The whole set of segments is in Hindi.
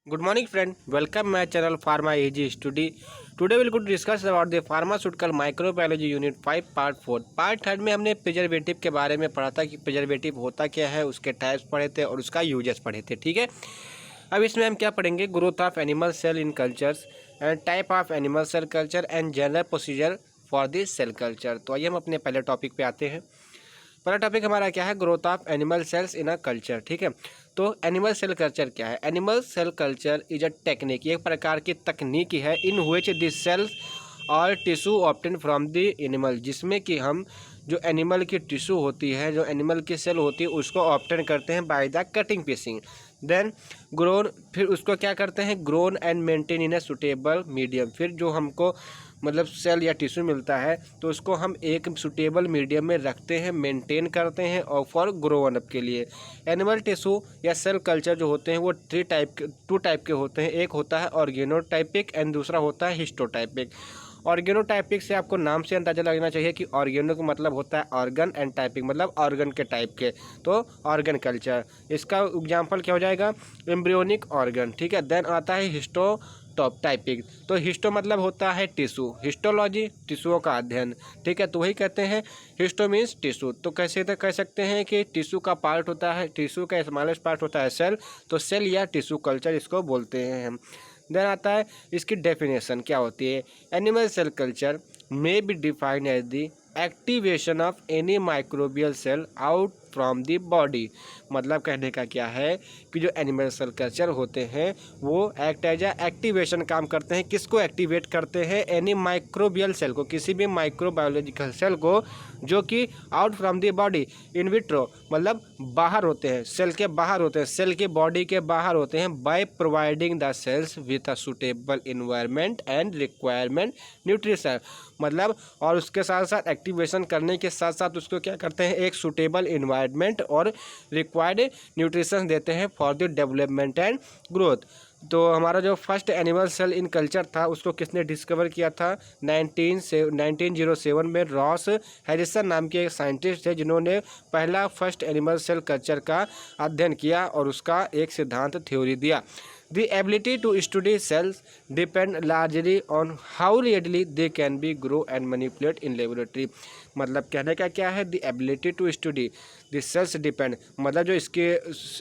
Good morning, friend. Welcome my channel Pharma AG Study. Today we'll going to discuss about the pharmaceutical microbiology unit 5 part 4. Part third में हमने प्रिजर्वेटिव के बारे में पढ़ा था कि प्रिजर्वेटिव होता क्या है, उसके टाइप्स पढ़े थे और उसका यूजेस पढ़े थे। ठीक है, अब इसमें हम क्या पढ़ेंगे, growth of animal cell in cultures and type of animal cell culture and general procedure for this cell culture. तो आइए हम अपने पहले टॉपिक पे आते हैं। पहला टॉपिक हमारा क्या है, growth of animal cells in a culture. ठीक है, तो एनिमल सेल कल्चर क्या है? Animal cell culture is a technique, एक प्रकार की तकनीक है इन व्हिच दिस सेल्स और tissue obtain from the animal, जिसमें कि हम जो एनिमल की टिश्यू होती है, जो एनिमल की सेल होती है, उसको ऑब्टेन करते हैं by the cutting piecing. Then grown, फिर उसको क्या करते हैं, grown and maintain in a suitable medium. फिर जो हमको मतलब सेल या टिश्यू मिलता है तो उसको हम एक सुटेबल मीडियम में रखते हैं, मेंटेन करते हैं और फॉर ग्रोन अप के लिए। एनिमल टिश्यू या सेल कल्चर जो होते हैं वो टू टाइप के होते हैं। एक होता है ऑर्गेनोटाइपिक एंड दूसरा होता है हिस्टोटाइपिक। ऑर्गेनोटाइपिक से आपको नाम से अंदाजा लगना चाहिए कि ऑर्गेनो का मतलब होता है ऑर्गन एंड टाइपिक मतलब ऑर्गन के टाइप के, तो ऑर्गन कल्चर। इसका एग्जाम्पल क्या हो जाएगा, एम्ब्रियोनिक ऑर्गन। ठीक है, देन आता है हिस्टो टॉप टाइपिक। तो हिस्टो मतलब होता है टिश्यू, हिस्टोलॉजी टिश्यूओं का अध्ययन। ठीक है, तो वही कहते हैं हिस्टो मीन्स टिश्यू। तो कैसे तो कह सकते हैं कि टिश्यू का पार्ट होता है, टिश्यू का स्मॉलेस्ट पार्ट होता है सेल, तो सेल या टिश्यू कल्चर इसको बोलते हैं हम। देन आता है इसकी डेफिनेशन क्या होती है, animal cell culture may be defined as the activation of any microbial cell out from the body. मतलब कहने का क्या है कि जो एनिमल सेल कल्चर होते हैं वो एक्ट एज एक्टिवेशन काम करते हैं। किसको एक्टिवेट करते हैं, एनी माइक्रोबियल सेल को, किसी भी माइक्रोबायोलॉजिकल सेल को जो कि out from the body, in vitro मतलब बाहर होते हैं, सेल के बाहर होते हैं, सेल के बॉडी के बाहर होते हैं, by providing the sales with a suitable environment and requirement nutrition. मतलब और उसके साथ साथ एक्टिवेशन करने के साथ साथ उसको क्या करते हैं, एक सुटेबल इन्वायरमेंट और रिक्वायर्ड न्यूट्रिशन देते हैं for the development and growth. तो हमारा जो first animal cell in culture था उसको किसने डिस्कवर किया था, 1907 में रॉस हैरिसन नाम के एक साइंटिस्ट थे जिन्होंने पहला फर्स्ट एनिमल सेल कल्चर का अध्ययन किया और उसका एक सिद्धांत थ्योरी दिया। The ability to study cells depend largely on how readily they can be grow and manipulate in laboratory। मतलब कहने का क्या है, the ability to study the cells depend मतलब जो इसके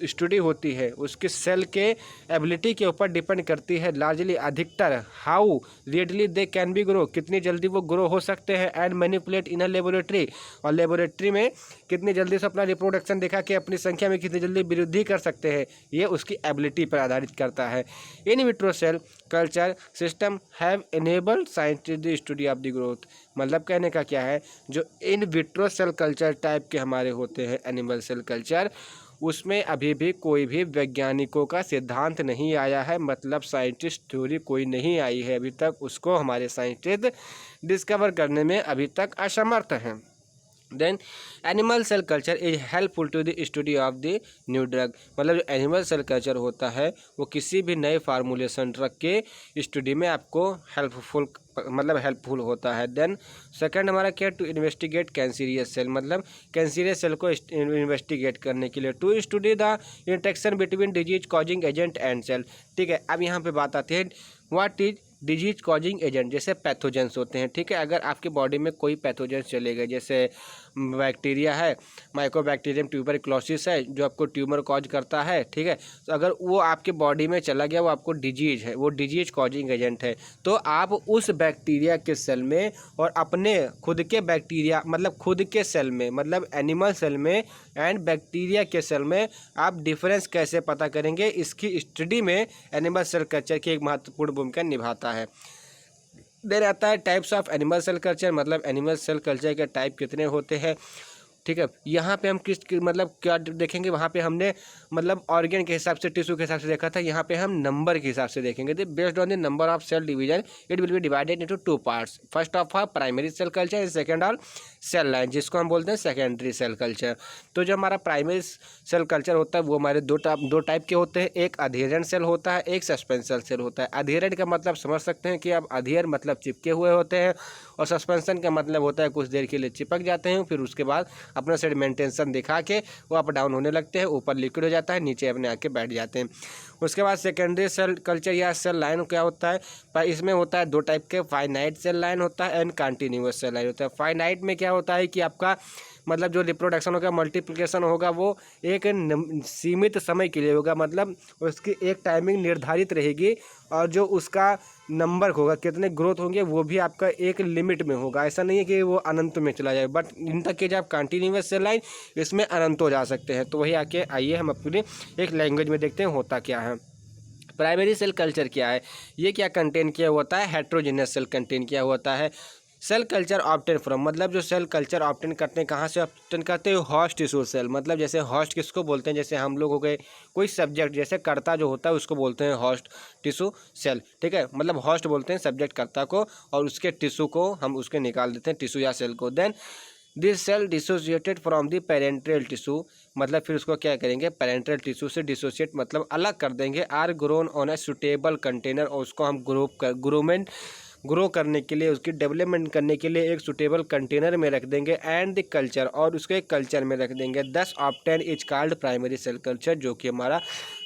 स्टडी होती है उसके सेल के एबिलिटी के ऊपर डिपेंड करती है, लार्जली अधिकतर, how readily they can be grow, कितनी जल्दी वो ग्रो हो सकते हैं, and manipulate in a laboratory, और लेबोरेटरी में कितनी जल्दी से अपना रिप्रोडक्शन दिखा के अपनी संख्या में कितनी जल्दी वृद्धि कर सकते हैं, ये उसकी एबिलिटी पर आधारित करता है। In vitro cell culture system have enabled scientist study of the growth. मतलब कहने का क्या है, जो in vitro cell culture type के हमारे होते हैं एनिमल सेल कल्चर, उसमें अभी भी कोई भी वैज्ञानिकों का सिद्धांत नहीं आया है, मतलब साइंटिस्ट थ्योरी कोई नहीं आई है अभी तक, उसको हमारे साइंटिस्ट डिस्कवर करने में अभी तक असमर्थ हैं। Then animal cell culture is helpful to the study of the new drug. मतलब जो एनिमल सेल कल्चर होता है वो किसी भी नए फार्मूलेशन ड्रग के स्टडी में आपको हेल्पफुल होता है। देन सेकंड हमारा क्या, टू इन्वेस्टिगेट कैंसीरियस सेल, मतलब कैंसीरियस सेल को इन्वेस्टिगेट करने के लिए, to study the interaction between disease causing agent and cell. ठीक है, अब यहाँ पे बात आती है what is disease causing agent, जैसे पैथोजेंस होते हैं। ठीक है, अगर आपके बॉडी में कोई पैथोजेंस चले गए, जैसे बैक्टीरिया है, माइकोबैक्टीरियम ट्यूबरक्लोसिस है जो आपको ट्यूमर कॉज करता है। ठीक है, तो अगर वो आपके बॉडी में चला गया, वो आपको डिजीज है, वो डिजीज कॉजिंग एजेंट है, तो आप उस बैक्टीरिया के सेल में और अपने खुद के बैक्टीरिया मतलब खुद के सेल में, मतलब एनिमल सेल में एंड बैक्टीरिया के सेल में आप डिफरेंस कैसे पता करेंगे, इसकी स्टडी में एनिमल सेल कल्चर की एक महत्वपूर्ण भूमिका निभाता है। देन आता है types of animal cell culture, मतलब एनिमल सेल कल्चर के टाइप कितने होते हैं। ठीक है, यहाँ पे हम मतलब क्या देखेंगे, वहाँ पे हमने मतलब ऑर्गन के हिसाब से, टिश्यू के हिसाब से देखा था, यहाँ पे हम नंबर के हिसाब से देखेंगे। तो based on the number of cell division it will be divided into two parts, first of all primary cell culture and second all cell line, जिसको हम बोलते हैं सेकेंडरी सेल कल्चर। तो जो हमारा प्राइमरी सेल कल्चर होता है वो हमारे दो टाइप के होते हैं, एक अधेरेंट सेल होता है, एक सस्पेंशन सेल होता है। अधेरेंट का मतलब समझ सकते हैं कि अब अधेर मतलब चिपके हुए होते हैं, और सस्पेंशन का मतलब होता है कुछ देर के लिए चिपक जाते हैं, फिर उसके बाद अपना सेडिमेंटेशन दिखा के वो अप डाउन होने लगते हैं, ऊपर लिक्विड हो जाता है, नीचे अपने आके बैठ जाते हैं। उसके बाद सेकेंडरी सेल कल्चर या सेल लाइन क्या होता है, पर इसमें होता है दो टाइप के, फाइनाइट सेल लाइन होता है एंड कंटिन्यूअस सेल लाइन होता है। फाइनाइट में क्या होता है कि आपका मतलब जो रिप्रोडक्शन होगा, मल्टीप्लिकेशन होगा, वो एक सीमित समय के लिए होगा, मतलब उसकी एक टाइमिंग निर्धारित रहेगी और जो उसका नंबर होगा, कितने ग्रोथ होंगे, वो भी आपका एक लिमिट में होगा। ऐसा नहीं है कि वो अनंत में चला जाए, बट इन तक के जब कंटिन्यूअस सेल लाइन इसमें अनंत हो जा सकते हैं। तो वही आके आइए हम अपने एक लैंग्वेज में देखते हैं होता क्या है। प्राइमरी सेल कल्चर क्या है, ये क्या कंटेन किया होता है, हेट्रोजेनियस सेल कंटेन किया होता है। सेल कल्चर ऑब्टेन फ्रॉम, मतलब जो सेल कल्चर ऑब्टेन करते हैं, कहाँ से ऑब्टेन करते हैं, होस्ट टिश्यू सेल। मतलब जैसे होस्ट किसको बोलते हैं, जैसे हम लोग हो गए कोई सब्जेक्ट, जैसे कर्ता जो होता है उसको बोलते हैं होस्ट टिश्यू सेल, ठीक है। मतलब होस्ट बोलते हैं सब्जेक्ट कर्ता को, और उसके टिश्यू को हम उसके निकाल देते हैं, टिश्यू या सेल को। Then this cell dissociated from the parental tissue, मतलब फिर उसको क्या करेंगे, पेरेंट्रल टिश्यू से डिसोसिएट मतलब अलग कर देंगे। Are grown on a suitable container, और उसको हम ग्रो करने के लिए, उसकी डेवलपमेंट करने के लिए एक सुटेबल कंटेनर में रख देंगे। एंड द कल्चर, और उसके कल्चर में रख देंगे। Thus obtain is called primary cell culture, जो कि हमारा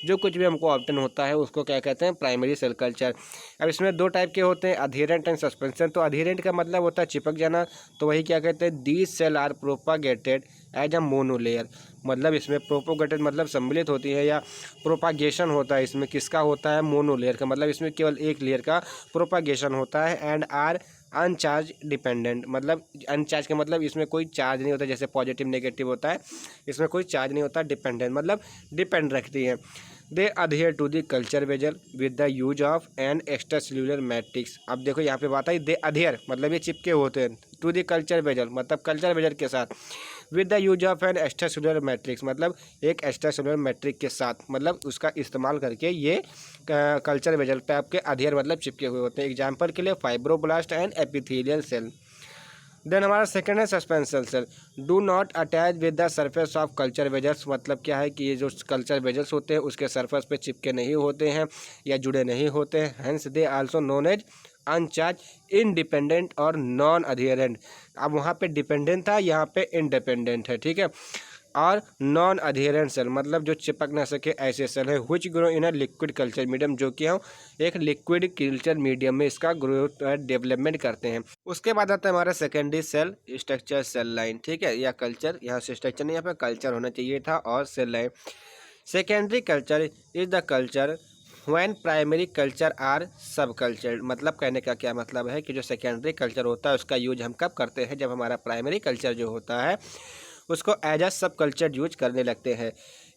जो कुछ भी हमको ऑब्टेन होता है उसको क्या कहते हैं, प्राइमरी सेल कल्चर। अब इसमें दो टाइप के होते हैं, अधेरेंट एंड सस्पेंशन। तो अधेरेंट का मतलब होता है चिपक जाना, तो वही क्या कहते हैं, these cell are propagated as a monolayer. मतलब इसमें प्रोपोगेटेड मतलब सम्मिलित होती है, या प्रोपागेशन होता है इसमें किसका होता है, मोनोलेयर का, मतलब इसमें केवल एक लेयर का प्रोपागेशन होता है। एंड आर अनचार्ज डिपेंडेंट, मतलब अनचार्ज का मतलब इसमें कोई चार्ज नहीं होता, जैसे पॉजिटिव नेगेटिव होता है, इसमें कोई चार्ज नहीं होता। डिपेंडेंट मतलब डिपेंड रखती है। They adhere to the culture vessel with the use of an extra cellular matrix. अब देखो यहाँ पे बात आई, दे अधेयर मतलब ये चिपके होते हैं, टू द कल्चर वेजल मतलब कल्चर वेजल के साथ, with the use of an extra cellular matrix मतलब एक एक्स्ट्रा सेल्यूलर मैट्रिक के साथ, मतलब उसका इस्तेमाल करके ये कल्चर वेजल पे आपके अधेयर मतलब चिपके हुए होते हैं। एग्जाम्पल के लिए fibroblast and epithelial cell. Then हमारा सेकेंड है suspension cell, do not attach with the surface of culture vessels. मतलब क्या है कि ये जो कल्चर वेजल्स होते हैं उसके सरफेस पे चिपके नहीं होते हैं या जुड़े नहीं होते हैं। Hence they also known as anchorage, independent और नॉन अधेरेंट। अब वहाँ पे डिपेंडेंट था, यहाँ पे इंडिपेंडेंट है, ठीक है। और नॉन अधेरेंट सेल मतलब जो चिपक ना सके ऐसे सेल है। Which grow in a liquid culture medium, जो कि हम एक लिक्विड कल्चर मीडियम में इसका ग्रोथ डेवलपमेंट करते हैं। उसके बाद आता है हमारा secondary cell structure cell line, ठीक है, या कल्चर, यहाँ से स्ट्रक्चर नहीं, यहाँ पे कल्चर होना चाहिए था, और cell line. Secondary culture is the culture when primary culture are sub culture. मतलब कहने का क्या मतलब है कि जो सेकेंडरी कल्चर होता है उसका यूज हम कब करते हैं, जब हमारा प्राइमरी कल्चर जो होता है उसको एज अ सब कल्चर यूज करने लगते हैं।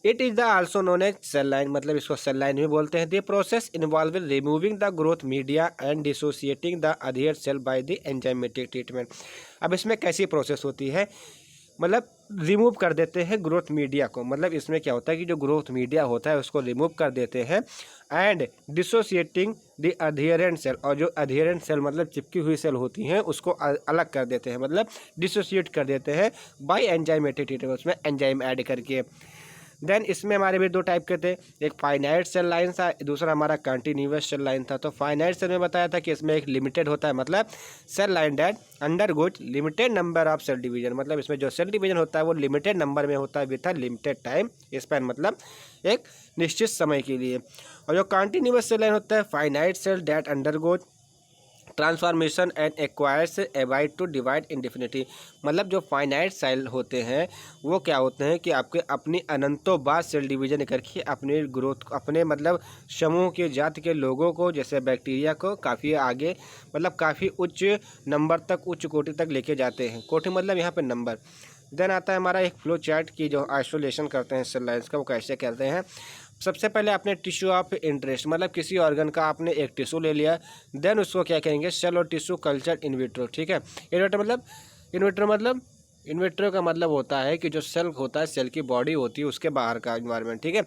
It is the also known as cell line, मतलब इसको सेल लाइन भी बोलते हैं। The process involve in removing the growth media and dissociating the adhere cell by the enzymatic treatment. अब इसमें कैसी प्रोसेस होती है, मतलब रिमूव कर देते हैं ग्रोथ मीडिया को। मतलब इसमें क्या होता है कि जो ग्रोथ मीडिया होता है उसको रिमूव कर देते हैं, and dissociating the adherent cell, और जो अधेरेंट सेल मतलब चिपकी हुई सेल होती हैं उसको अलग कर देते हैं, मतलब डिसोसिएट कर देते हैं बाय एंजाइमेटिक ट्रीटमेंट, उसमें एंजाइम ऐड करके। देन इसमें हमारे भी दो टाइप के थे, एक फाइनाइट सेल लाइन था, दूसरा हमारा कंटिन्यूअस सेल लाइन था। तो फाइनाइट सेल में बताया था कि इसमें एक लिमिटेड होता है, मतलब cell line that undergoes limited number of cell division, मतलब इसमें जो सेल डिवीजन होता है वो लिमिटेड नंबर में होता है with a limited time span, मतलब एक निश्चित समय के लिए। और जो कंटिन्यूअस सेल लाइन होता है finite cell that undergoes transformation and acquires avoid to divide indefinitely. मतलब जो फाइनाइट सेल होते हैं वो क्या होते हैं कि आपके अपनी अनंतों बाद सेल डिवीजन करके अपने ग्रोथ, अपने मतलब समूह के जाति के लोगों को, जैसे बैक्टीरिया को काफ़ी आगे, मतलब काफ़ी उच्च नंबर तक, उच्च कोटि तक लेके जाते हैं। कोटि मतलब यहाँ पे नंबर। देन आता है हमारा एक फ्लो चार्ट की जो आइसोलेशन करते हैं सेल लाइन्स का, वो कैसे करते हैं। सबसे पहले आपने टिश्यू ऑफ इंटरेस्ट, मतलब किसी ऑर्गन का आपने एक टिश्यू ले लिया, देन उसको क्या कहेंगे, सेल और टिश्यू कल्चर इन विट्रो, ठीक है। इन विट्रो का मतलब होता है कि जो सेल होता है, सेल की बॉडी होती है उसके बाहर का इन्वायरमेंट, ठीक है।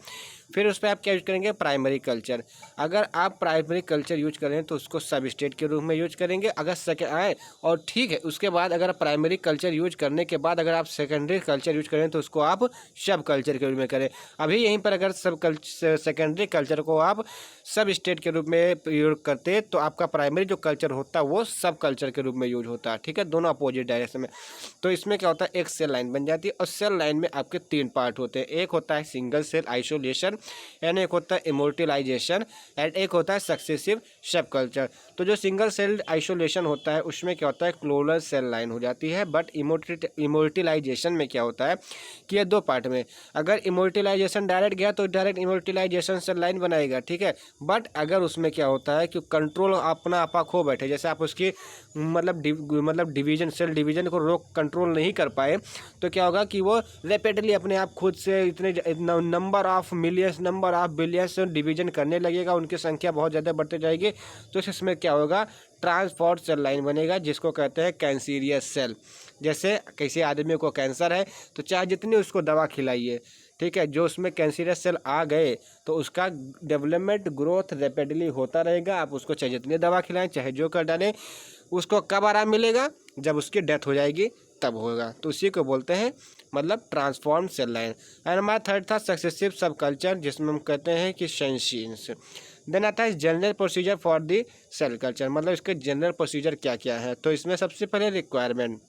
फिर उस पर आप क्या यूज करेंगे, प्राइमरी कल्चर। अगर आप प्राइमरी कल्चर यूज करें तो उसको सब स्टेट के रूप में यूज करेंगे। अगर सेकेंड आए और ठीक है, उसके बाद अगर प्राइमरी कल्चर यूज करने के बाद अगर आप सेकेंडरी कल्चर यूज करें तो उसको आप सब कल्चर के रूप में करें। अभी यहीं पर अगर सेकेंडरी कल्चर को आप सब स्टेट के रूप में प्रयोग करते तो आपका प्राइमरी जो कल्चर होता है वो सब कल्चर के रूप में यूज होता है, ठीक है, दोनों अपोजिट डायरेक्शन में। तो इसमें क्या होता है, एक सेल लाइन बन जाती है और सेल लाइन में आपके 3 पार्ट होते हैं। एक होता है सिंगल सेल आइसोलेशन, एंड एक होता है इमोर्टलाइजेशन, एंड एक होता है सक्सेसिव सब कल्चर। तो जो सिंगल सेल आइसोलेशन होता है उसमें क्या होता है, क्लोनल सेल लाइन हो जाती है। बट इमोर्टलाइजेशन में क्या होता है कि ये 2 पार्ट में, अगर इमोर्टलाइजेशन डायरेक्ट गया तो डायरेक्ट इमोर्टलाइजेशन सेल लाइन बनाएगा, ठीक है। बट अगर उसमें क्या होता है कि कंट्रोल अपना आपा खो बैठे, जैसे आप उसकी मतलब डिवीजन सेल डिवीजन को रोक कंट्रोल नहीं कर पाए, तो क्या होगा कि वो रैपिडली अपने आप खुद से इतने number of millions number of billions division करने लगेगा, उनकी संख्या बहुत ज़्यादा बढ़ती जाएगी। तो इसमें क्या होगा, ट्रांसपोर्ट सेल लाइन बनेगा जिसको कहते हैं कैंसीरियस सेल। जैसे किसी आदमी को कैंसर है तो चाहे जितनी उसको दवा खिलाइए, ठीक है, जो उसमें कैंसीरियस सेल आ गए तो उसका डेवलपमेंट ग्रोथ रैपिडली होता रहेगा। आप उसको चाहे जितनी दवा खिलाएं चाहे जो कर डालें, उसको कब आराम मिलेगा, जब उसकी डेथ हो जाएगी तब होगा। तो उसी को बोलते हैं मतलब ट्रांसफॉर्म सेल लाइन। एंड हमारा थर्ड था सक्सेसिव सब कल्चर, जिसमें हम कहते हैं कि सेंसियंस। देन आता है general procedure for the cell culture, मतलब इसके जनरल प्रोसीजर क्या क्या है। तो इसमें सबसे पहले रिक्वायरमेंट,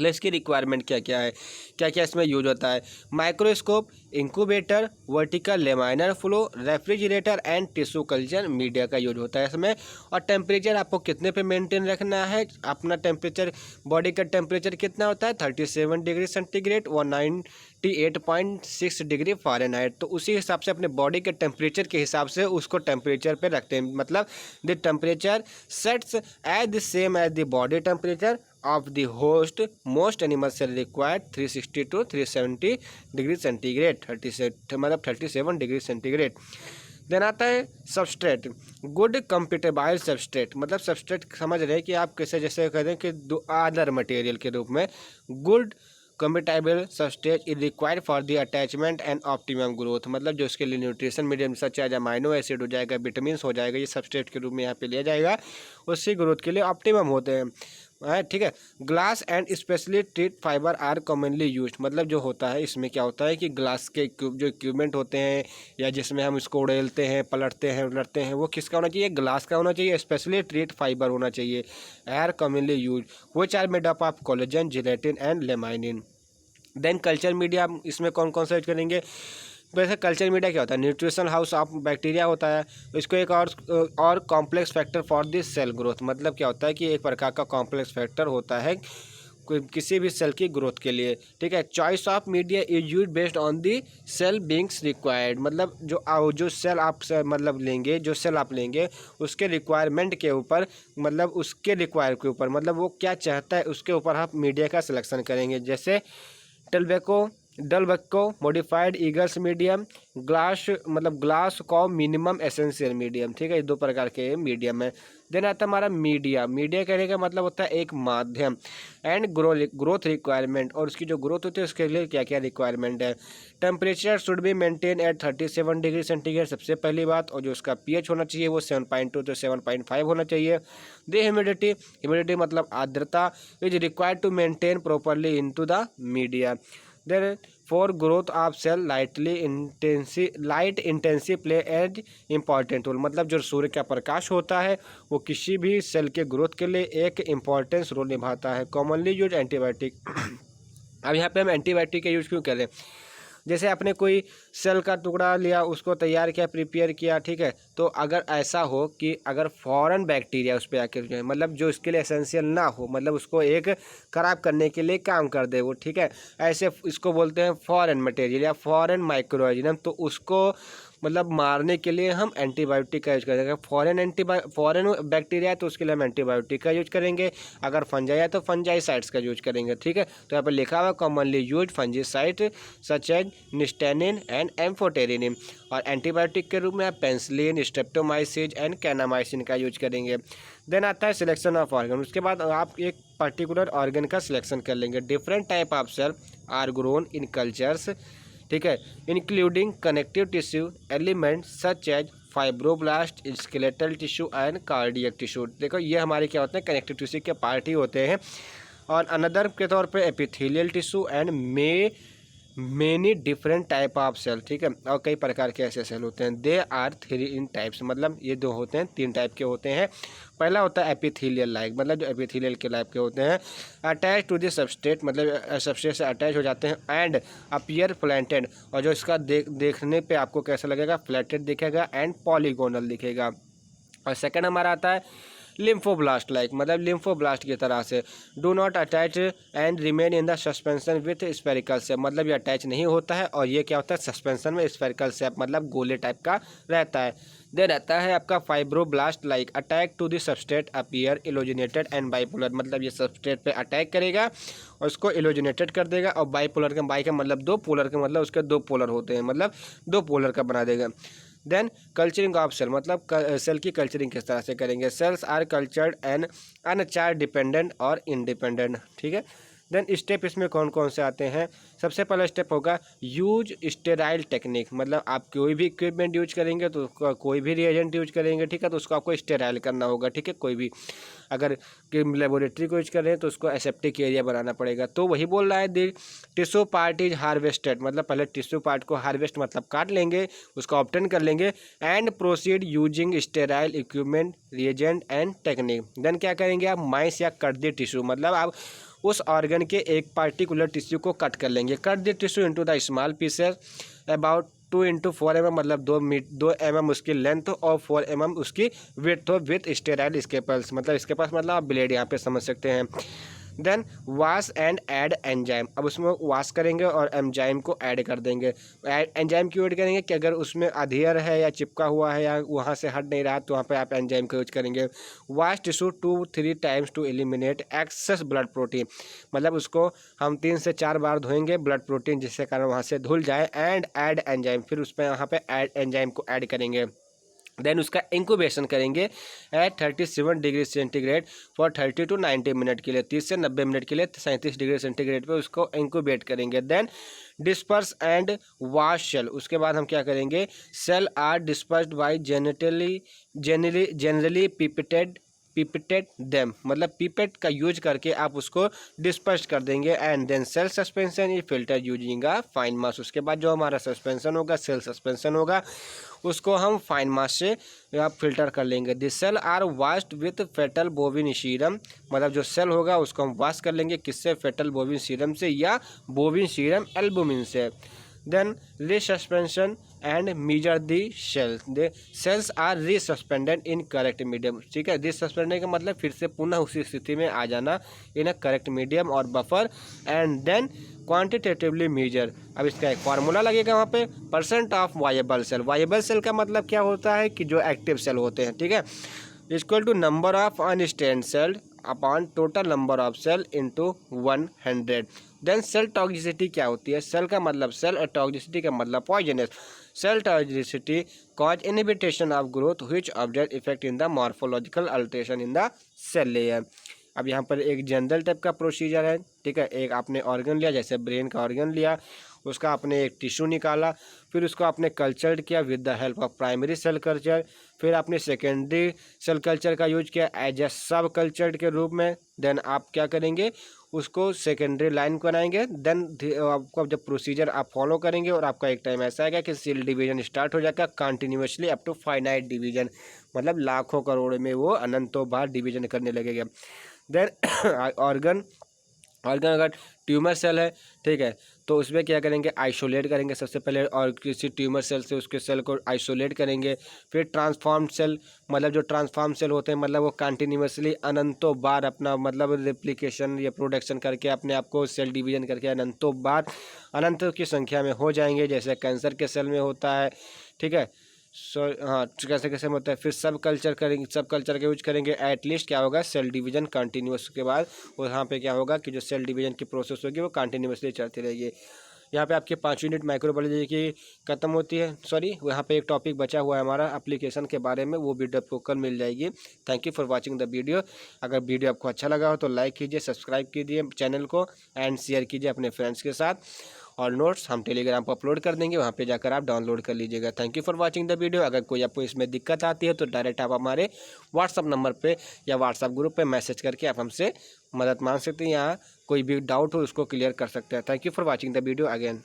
इसकी रिक्वायरमेंट क्या क्या है, क्या क्या इसमें यूज होता है। Microscope, incubator, vertical laminar flow, refrigerator and tissue culture media का यूज होता है इसमें। और टेम्परेचर आपको कितने पे मेंटेन रखना है, अपना टेम्परेचर बॉडी का टेम्परेचर कितना होता है 37 डिग्री सेंटीग्रेड और 98.6 डिग्री फ़ारेनहाइट। तो उसी हिसाब से अपने बॉडी के टेम्परेचर के हिसाब से उसको टेम्परेचर पे रखते हैं, मतलब the temperature sets as the same as the body temperature of the host. Most animals cell required 360 to 370 degree centigrade, 37 degree centigrade. Then आता है सबस्ट्रेट, गुड कंपेटेबल सबस्ट्रेट, मतलब सबस्ट्रेट समझ रहे हैं कि आप कैसे, जैसे कहते हैं कि अदर मटेरियल के रूप में। Good compatible substrate is required for the attachment and optimum growth, मतलब जो इसके लिए nutrition medium such as amino acid हो जाएगा, विटामिन्स हो जाएगा, ये सबस्ट्रेट के रूप में यहाँ पे लिया जाएगा, उसकी ग्रोथ के लिए ऑप्टिमम होते हैं, ठीक है। Glass and specially treat fibre are commonly used, मतलब जो होता है इसमें क्या होता है कि ग्लास के जो इक्विपमेंट होते हैं या जिसमें हम इसको उड़ेलते हैं, पलटते हैं, उलटते हैं, वो किसका होना चाहिए, ग्लास का होना चाहिए, स्पेशली ट्रीट फाइबर होना चाहिए, are commonly use, which are made up of collagen, gelatin and laminin. Then culture media, इसमें कौन कौन सा यूज करेंगे। वैसे कल्चर मीडिया क्या होता है, न्यूट्रिशन हाउस ऑफ बैक्टीरिया होता है। इसको एक और complex factor for this cell growth, मतलब क्या होता है कि एक प्रकार का कॉम्प्लेक्स फैक्टर होता है किसी भी सेल की ग्रोथ के लिए, ठीक है। Choice of media is use based on the cell beings required, मतलब जो सेल आप मतलब लेंगे, जो सेल आप लेंगे उसके रिक्वायरमेंट के ऊपर, मतलब उसके रिक्वायर के ऊपर, मतलब वो क्या चाहता है उसके ऊपर आप मीडिया का सिलेक्शन करेंगे। जैसे डलबेको मॉडिफाइड ईगल्स मीडियम, ग्लास मतलब ग्लास कॉ मिनिमम एसेंशियल मीडियम, ठीक है, ये 2 प्रकार के मीडियम है। देन आता है हमारा मीडिया कहने का मतलब होता है एक माध्यम। एंड ग्रोथ रिक्वायरमेंट, और उसकी जो ग्रोथ होती है उसके लिए क्या क्या रिक्वायरमेंट है। Temperature should be maintain at 37 degree centigrade, सबसे पहली बात, और जो उसका pH होना चाहिए वो 7.2 to 7.5 होना चाहिए। द ह्यूमिडिटी मतलब आर्द्रता is required to maintain properly into the media. Then for growth of cell light intensive play as important role, मतलब जो सूर्य का प्रकाश होता है वो किसी भी सेल के ग्रोथ के लिए एक इम्पॉर्टेंस रोल निभाता है। कॉमनली यूज एंटीबायोटिक, अब यहाँ पे हम एंटीबायोटिक का यूज क्यों करें, जैसे आपने कोई सेल का टुकड़ा लिया, उसको तैयार किया, प्रिपेयर किया, ठीक है, तो अगर ऐसा हो कि अगर फॉरेन बैक्टीरिया उस पर आकर जो है, मतलब जो इसके लिए एसेंशियल ना हो, मतलब उसको एक खराब करने के लिए काम कर दे वो, ठीक है, ऐसे इसको बोलते हैं फॉरेन मटेरियल या फॉरेन माइक्रो ऑर्गेनिज्म, तो उसको मतलब मारने के लिए हम एंटीबायोटिक का यूज करेंगे। फॉरेन बैक्टीरिया है तो उसके लिए हम एंटीबायोटिक का यूज करेंगे, अगर फंजाई है तो फंजाइसाइड्स का यूज करेंगे, ठीक है। तो यहाँ पर लिखा हुआ commonly use fungicide such as nystatin and amphotericin, और एंटीबायोटिक के रूप में आप पेंसिलिन, स्ट्रेप्टोमाइसिन एंड कैनामाइसिन का यूज करेंगे। देन आता है सिलेक्शन ऑफ ऑर्गन, उसके बाद आप एक पर्टिकुलर ऑर्गन का सिलेक्शन कर लेंगे। Different type of cell are grown in cultures, ठीक है, including connective tissue element such as fibroblast, skeletal tissue and cardiac tissue. देखो ये हमारे क्या होते हैं, कनेक्टिव टिश्यू के पार्ट ही होते हैं। और अनदर के तौर पे epithelial tissue and many different type of cell, ठीक है, और कई प्रकार के ऐसे सेल होते हैं। दे आर 3 इन टाइप्स, मतलब ये दो होते हैं, 3 टाइप के होते हैं। पहला होता है एपिथेलियल लाइक, मतलब जो एपिथेलियल के लाइक के होते हैं, अटैच टू द सबस्ट्रेट, मतलब सबस्ट्रेट से अटैच हो जाते हैं। एंड अपीयर फ्लैटेड, और जो इसका देखने पे आपको कैसा लगेगा, फ्लैटेड दिखेगा एंड पॉलीगोनल दिखेगा। और सेकंड हमारा आता है लिम्फोब्लास्ट लाइक, मतलब लिम्फोब्लास्ट की तरह से, do not attach and remain in the suspension with spherical shape, मतलब ये अटैच नहीं होता है और ये क्या होता है, सस्पेंशन में स्पेरिकल शेप, मतलब गोले टाइप का रहता है। दे रहता है आपका fibroblast like, attach to the substrate appear elongated and bipolar, मतलब ये सबस्ट्रेट पे अटैक करेगा और उसको इलोजिनेटेड कर देगा। और बाइपोलर का, बाई का मतलब दो, पोलर का मतलब उसके दो पोलर होते हैं, मतलब दो पोलर का बना देगा। देन कल्चरिंग ऑफ सेल, मतलब सेल की कल्चरिंग किस तरह से करेंगे। Cells are cultured and anchorage dependent और इंडिपेंडेंट, ठीक है। देन स्टेप इसमें कौन कौन से आते हैं। सबसे पहला स्टेप होगा यूज स्टेराइल टेक्निक, मतलब आप कोई भी इक्विपमेंट यूज करेंगे तो कोई भी रिएजेंट यूज करेंगे, ठीक है, तो उसको आपको स्टेराइल करना होगा, ठीक है। कोई भी अगर लेबोरेटरी को यूज कर रहे हैं तो उसको एसेप्टिक एरिया बनाना पड़ेगा। तो वही बोल रहा है दी टिश्यू पार्ट इज हार्वेस्टेड, मतलब पहले टिश्यू पार्ट को हार्वेस्ट मतलब काट लेंगे, उसको ऑब्टेन कर लेंगे। And proceed using sterile equipment reagent and technique. देन क्या करेंगे आप, माइस या कट दी टिश्यू, मतलब आप उस ऑर्गन के एक पार्टिकुलर टिश्यू को कट कर लेंगे। Cut the tissue into the small pieces about 2 × 4 mm, मतलब 2 mm उसकी लेंथ और 4 mm उसकी विड्थ हो, विथ स्टेराइल स्केपल्स, मतलब इसके पास मतलब आप ब्लेड यहाँ पे समझ सकते हैं। Then wash and add enzyme, अब उसमें वाश करेंगे और एंजाइम को ऐड कर देंगे। एंजाइम क्यों ऐड करेंगे कि अगर उसमें अधेयर है या चिपका हुआ है या वहाँ से हट नहीं रहा तो वहाँ पे आप एंजाइम का यूज करेंगे। Wash tissue 2-3 times to eliminate excess blood protein, मतलब उसको हम 3 से 4 बार धोएंगे ब्लड प्रोटीन जिससे कारण वहाँ से धुल जाए। एंड ऐड एंजाइम, फिर उस पर यहाँ पे ऐड एंजाइम को ऐड करेंगे। देन उसका इंक्यूबेशन करेंगे at 37 degree centigrade for 30 to 90 minute के लिए, 30 से 90 मिनट के लिए 37 डिग्री सेंटीग्रेड पे उसको इंक्यूबेट करेंगे। Then disperse and wash cell, उसके बाद हम क्या करेंगे, cell are dispersed by generally pipetted them, मतलब पिपेट का यूज करके आप उसको डिस्पर्स कर देंगे। And then cell suspension is filter using a fine mesh, उसके बाद जो हमारा सस्पेंशन होगा, सेल सस्पेंशन होगा, उसको हम फाइन मास से आप फिल्टर कर लेंगे। This cell are washed with fetal bovine serum, मतलब जो सेल होगा उसको हम वॉश कर लेंगे, किससे, फेटल बोविन सीरम से या बोविन सीरम एल्बुमिन से। Then resuspension and measure the cell, they cells are resuspended in correct medium, ठीक है। रिसस्पेंडेड का मतलब फिर से पुनः उसी स्थिति में आ जाना इन अ करेक्ट मीडियम और buffer. And then quantitatively measure, अब इसका एक फार्मूला लगेगा वहाँ पे, percent of viable cell. Viable cell का मतलब क्या होता है कि जो एक्टिव सेल होते हैं, ठीक है, equal to number of unstained cell upon total number of cell into 100। Then cell toxicity क्या होती है, सेल का मतलब सेल और टॉक्सिसिटी का मतलब poisonous. Cell toxicity cause inhibition of growth which object effect in the morphological alteration in the cell layer. अब यहाँ पर एक जनरल टाइप का प्रोसीजर है, ठीक है। एक आपने ऑर्गन लिया, जैसे ब्रेन का ऑर्गन लिया, उसका आपने एक टिश्यू निकाला, फिर उसको आपने कल्चर्ड किया with the help of primary cell culture, फिर आपने सेकेंडरी सेल कल्चर का यूज किया एज ए सब कल्चर्ड के रूप में। देन आप क्या करेंगे, उसको सेकेंडरी लाइन बनाएंगे। देन आपको जब प्रोसीजर आप फॉलो करेंगे और आपका एक टाइम ऐसा आएगा कि सेल डिवीजन स्टार्ट हो जाएगा continuously up to finite division, मतलब लाखों करोड़ में वो अनंतों बार डिवीजन करने लगेगा। देन ऑर्गन अगर ट्यूमर सेल है, ठीक है, तो उसमें क्या करेंगे, आइसोलेट करेंगे सबसे पहले, और किसी ट्यूमर सेल से उसके सेल को आइसोलेट करेंगे। फिर ट्रांसफॉर्म सेल, मतलब जो ट्रांसफॉर्म सेल होते हैं, मतलब वो कंटिन्यूसली अनंतों बार अपना मतलब रेप्लिकेशन या प्रोडक्शन करके अपने आप को सेल डिवीजन करके अनंतों बार, अनंतों की संख्या में हो जाएंगे, जैसे कैंसर के सेल में होता है, ठीक है। हाँ, कैसे कैसे होता है। फिर सब कल्चर करेंगे, सब कल्चर का यूज करेंगे, एटलीस्ट क्या होगा, सेल डिवीजन कंटिन्यूस के बाद वहाँ पे क्या होगा कि जो सेल डिवीजन की प्रोसेस होगी वो कंटिन्यूसली चलती रहेगी। यहाँ पे आपके 5 यूनिट माइक्रोबायोलॉजी की खत्म होती है। सॉरी, यहाँ पे एक टॉपिक बचा हुआ है हमारा एप्लीकेशन के बारे में, वो वीडियो आपको कल मिल जाएगी। Thank you for watching the video. अगर वीडियो आपको अच्छा लगा हो तो लाइक कीजिए, सब्सक्राइब कीजिए चैनल को एंड शेयर कीजिए अपने फ्रेंड्स के साथ। और नोट्स हम टेलीग्राम पर अपलोड कर देंगे, वहाँ पे जाकर आप डाउनलोड कर लीजिएगा। Thank you for watching the video. अगर कोई आपको इसमें दिक्कत आती है तो डायरेक्ट आप हमारे व्हाट्सअप नंबर पे या व्हाट्सअप ग्रुप पे मैसेज करके आप हमसे मदद मांग सकते हैं या कोई भी डाउट हो उसको क्लियर कर सकते हैं। Thank you for watching the video again.